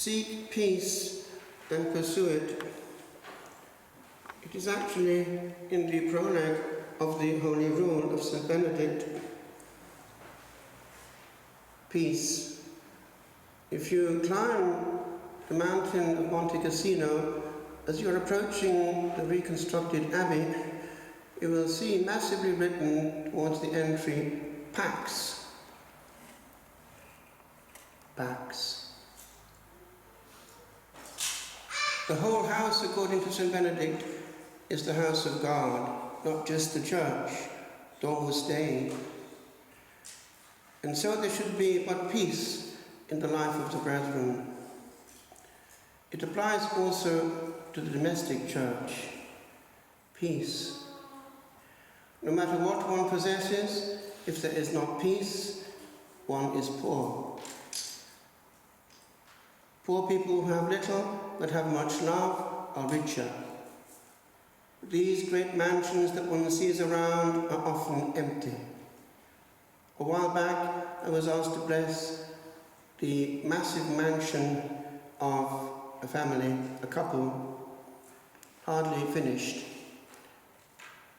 seek peace and pursue it. It is actually in the prologue of the Holy Rule of St. Benedict. Peace. If you climb the mountain of Monte Cassino, as you're approaching the reconstructed abbey, you will see massively written towards the entry, Pax. Pax. The whole house, according to St. Benedict, is the house of God, not just the church, Domus Dei. And so there should be but peace in the life of the brethren. It applies also to the domestic church. Peace. No matter what one possesses, if there is not peace, one is poor. Poor people who have little but have much love are richer. These great mansions that one sees around are often empty. A while back, I was asked to bless the massive mansion of a family, a couple, hardly finished.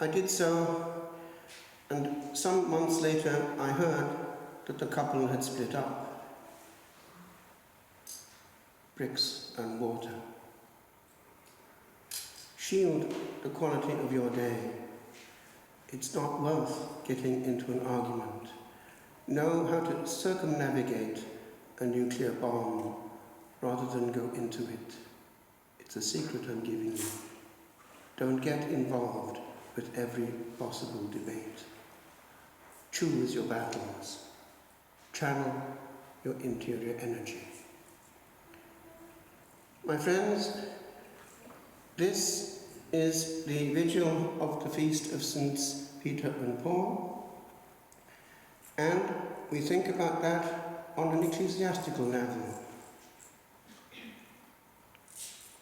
I did so, and some months later I heard that the couple had split up. Bricks and mortar. Shield the quality of your day. It's not worth getting into an argument. Know how to circumnavigate a nuclear bomb rather than go into it. It's a secret I'm giving you. Don't get involved with every possible debate. Choose your battles. Channel your interior energy. My friends, this is the vigil of the feast of Saints Peter and Paul, and we think about that on an ecclesiastical level.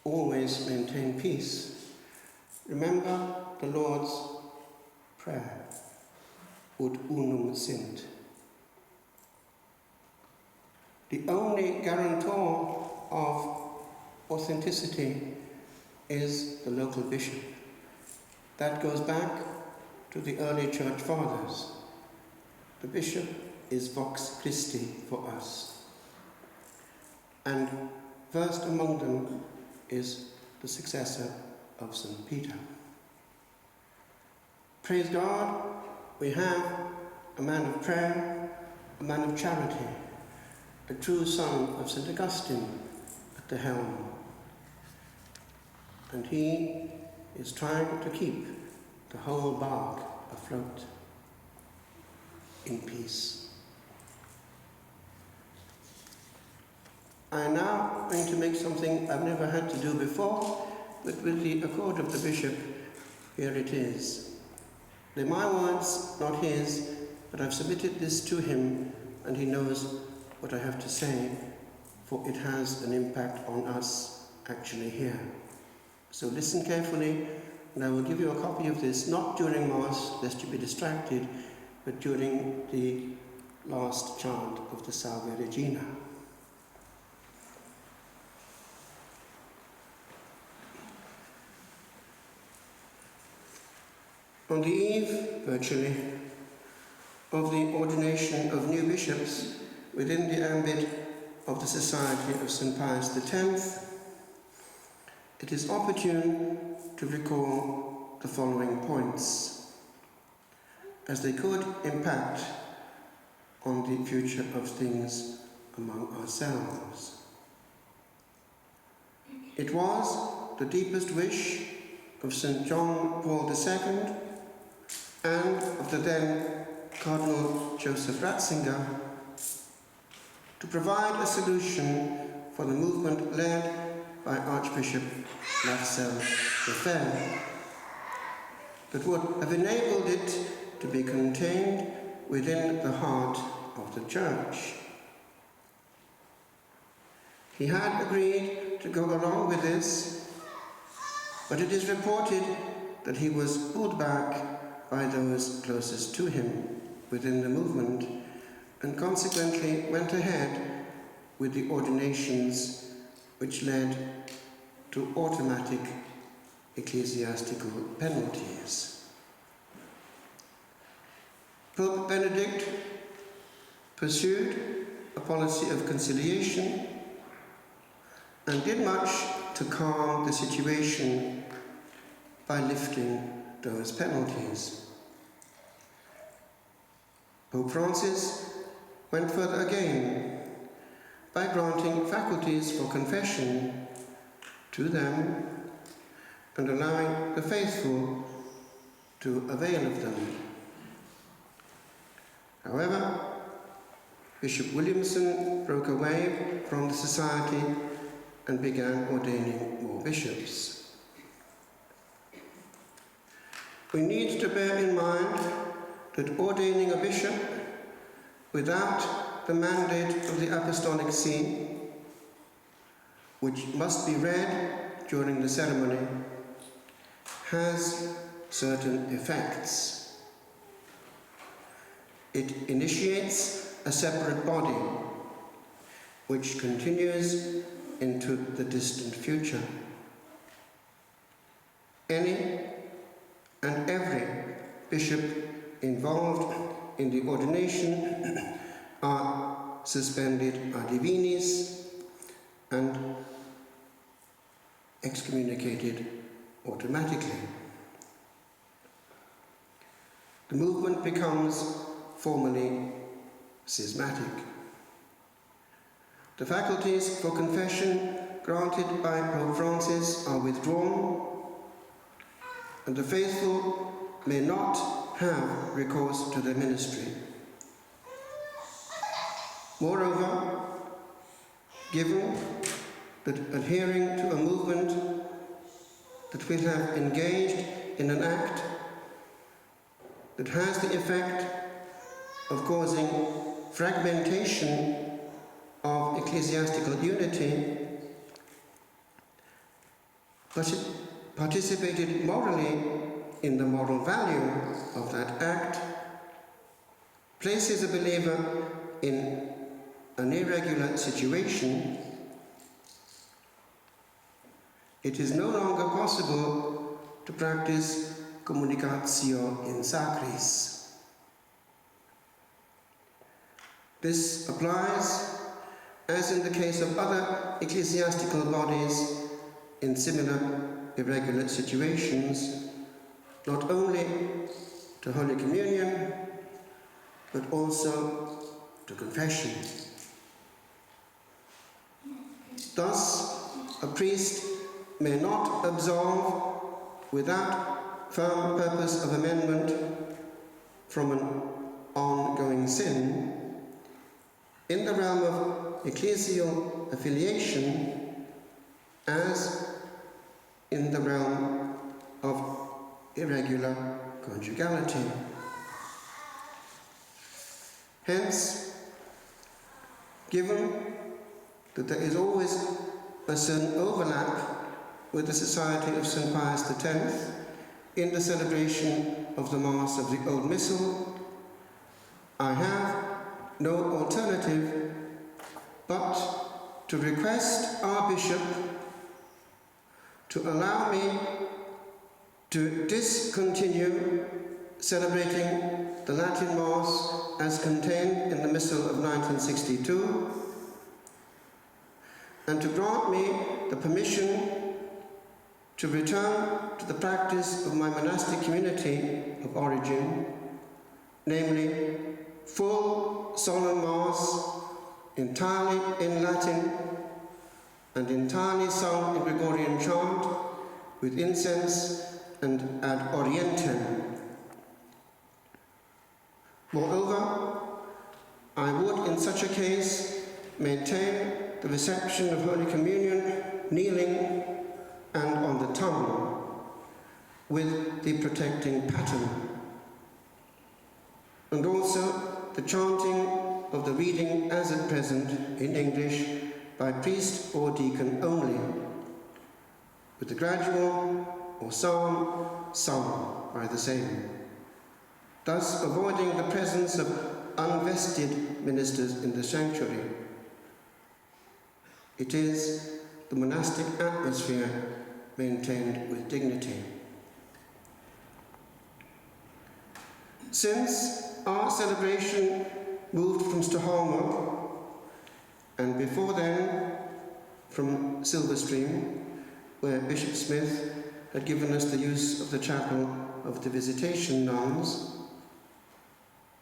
Always maintain peace. Remember the Lord's Prayer, Ut unum sint. The only guarantor of authenticity is the local bishop. That goes back to the early church fathers. The bishop is vox Christi for us. And first among them is the successor of St. Peter. Praise God, we have a man of prayer, a man of charity, a true son of St. Augustine at the helm. And he is trying to keep the whole bark afloat in peace. I am now going to make something I've never had to do before, but with the accord of the bishop, here it is. They're my words, not his, but I've submitted this to him, and he knows what I have to say, for it has an impact on us actually here. So listen carefully, and I will give you a copy of this, not during Mass, lest you be distracted, but during the last chant of the Salve Regina. On the eve, virtually, of the ordination of new bishops within the ambit of the Society of St. Pius X, it is opportune to recall the following points, as they could impact on the future of things among ourselves. It was the deepest wish of St. John Paul II and of the then Cardinal Joseph Ratzinger to provide a solution for the movement led by Archbishop Marcel Lefebvre that would have enabled it to be contained within the heart of the Church. He had agreed to go along with this, but it is reported that he was pulled back by those closest to him within the movement, and consequently went ahead with the ordinations which led to automatic ecclesiastical penalties. Pope Benedict pursued a policy of conciliation and did much to calm the situation by lifting those penalties. Pope Francis went further again by granting faculties for confession to them and allowing the faithful to avail of them. However, Bishop Williamson broke away from the society and began ordaining more bishops. We need to bear in mind that ordaining a bishop without the mandate of the Apostolic See, which must be read during the ceremony, has certain effects. It initiates a separate body, which continues into the distant future. Any and every bishop involved in the ordination are suspended ad divinis and excommunicated automatically. The movement becomes formally schismatic. The faculties for confession granted by Pope Francis are withdrawn, and the faithful may not have recourse to their ministry. Moreover, given that adhering to a movement that will have engaged in an act that has the effect of causing fragmentation of ecclesiastical unity, but it participated morally in the moral value of that act, places a believer in an irregular situation. It is no longer possible to practice communicatio in sacris. This applies, as in the case of other ecclesiastical bodies in similar irregular situations, not only to Holy Communion, but also to confession. Thus, a priest may not absolve without firm purpose of amendment from an ongoing sin in the realm of ecclesial affiliation as in the realm of irregular conjugality. Hence, given that there is always a certain overlap with the Society of St. Pius X in the celebration of the Mass of the Old Missal, I have no alternative but to request our bishop to allow me to discontinue celebrating the Latin Mass as contained in the Missal of 1962, and to grant me the permission to return to the practice of my monastic community of origin, namely full solemn Mass entirely in Latin and entirely sung in Gregorian chant with incense and ad orientem. Moreover, I would in such a case maintain the reception of Holy Communion kneeling and on the tongue with the protecting pattern, and also the chanting of the reading as at present in English by priest or deacon only, with the gradual or psalm sung by the same, thus avoiding the presence of unvested ministers in the sanctuary. It is the monastic atmosphere maintained with dignity. Since our celebration moved from Stockholm, and before then from Silverstream, where Bishop Smith had given us the use of the chapel of the Visitation Nuns,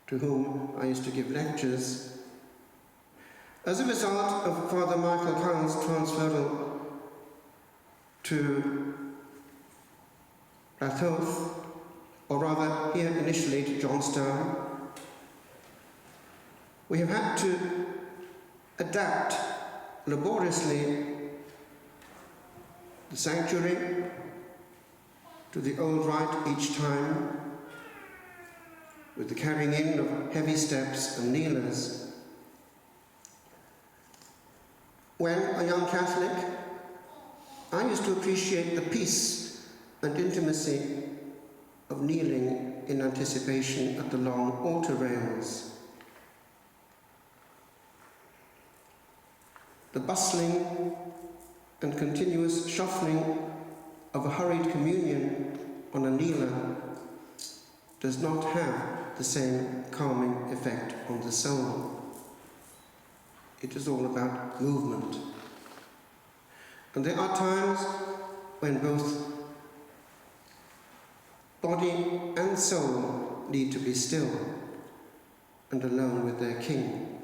to whom I used to give lectures, as a result of Father Michael Kahn's transferal to Rathoth, or rather here initially to Johnstown, we have had to adapt laboriously the sanctuary to the old rite each time, with the carrying in of heavy steps and kneelers. When a young Catholic, I used to appreciate the peace and intimacy of kneeling in anticipation at the long altar rails. The bustling and continuous shuffling of a hurried communion on a kneeler does not have the same calming effect on the soul. It is all about movement. And there are times when both body and soul need to be still and alone with their King.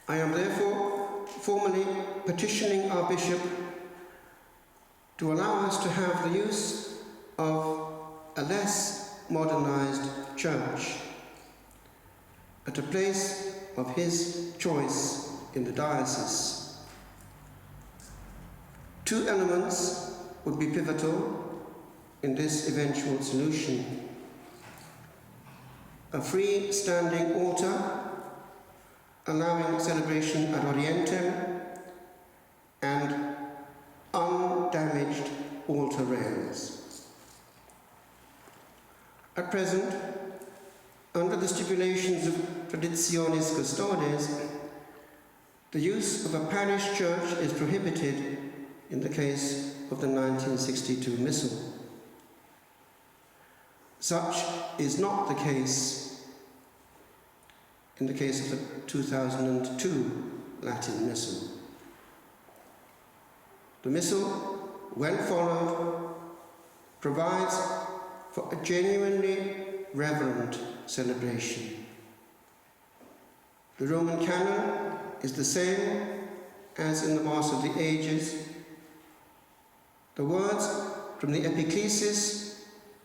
I am therefore formally petitioning our Bishop to allow us to have the use of a less modernized church at a place of his choice in the diocese. Two elements would be pivotal in this eventual solution: a free-standing altar allowing celebration ad orientem, and undamaged altar rails. At present, under the stipulations of Traditionis Custodes, the use of a parish church is prohibited in the case of the 1962 Missal. Such is not the case in the case of the 2002 Latin Missal. The Missal, when followed, provides for a genuinely reverent celebration. The Roman canon is the same as in the Mass of the Ages. The words from the Epiclesis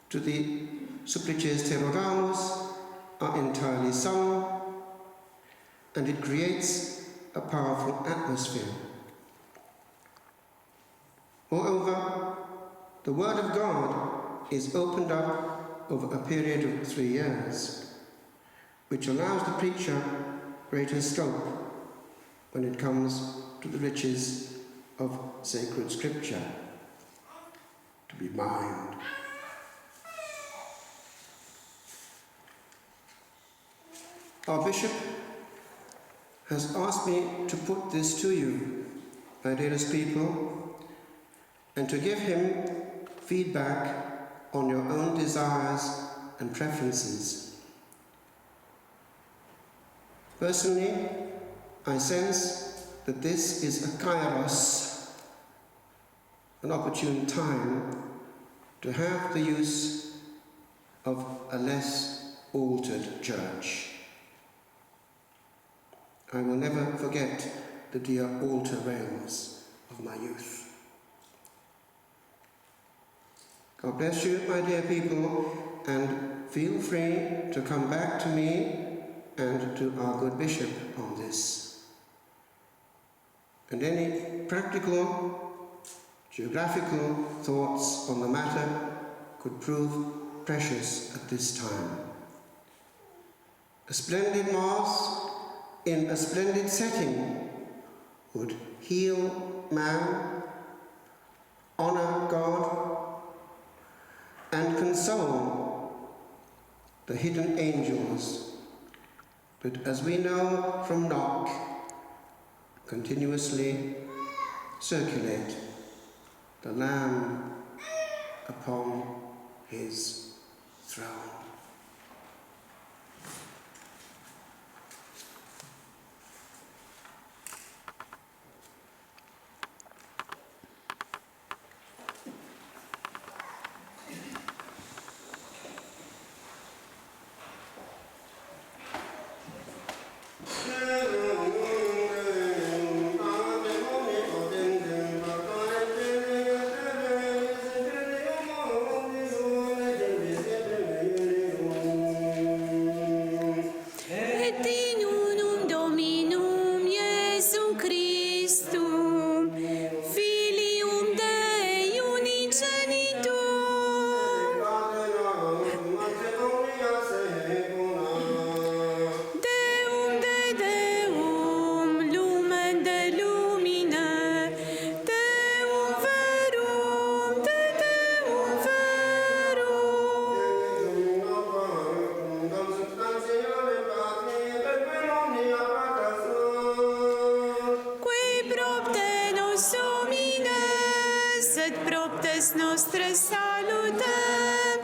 to the Supplices Terroramus are entirely sung, and it creates a powerful atmosphere. Moreover, the Word of God is opened up over a period of 3 years, which allows the preacher greater scope when it comes to the riches of sacred scripture to be mined. Our Bishop has asked me to put this to you, my dearest people, and to give him feedback on your own desires and preferences. Personally, I sense that this is a kairos, an opportune time to have the use of a less altered church. I will never forget the dear altar rails of my youth. God bless you, my dear people, and feel free to come back to me and to our good Bishop on this. And any practical, geographical thoughts on the matter could prove precious at this time. A splendid Mass in a splendid setting would heal man, honor God, and console the hidden angels. But as we know from Knock, continuously circulate the Lamb upon his throne. Proptes nostre salutăm,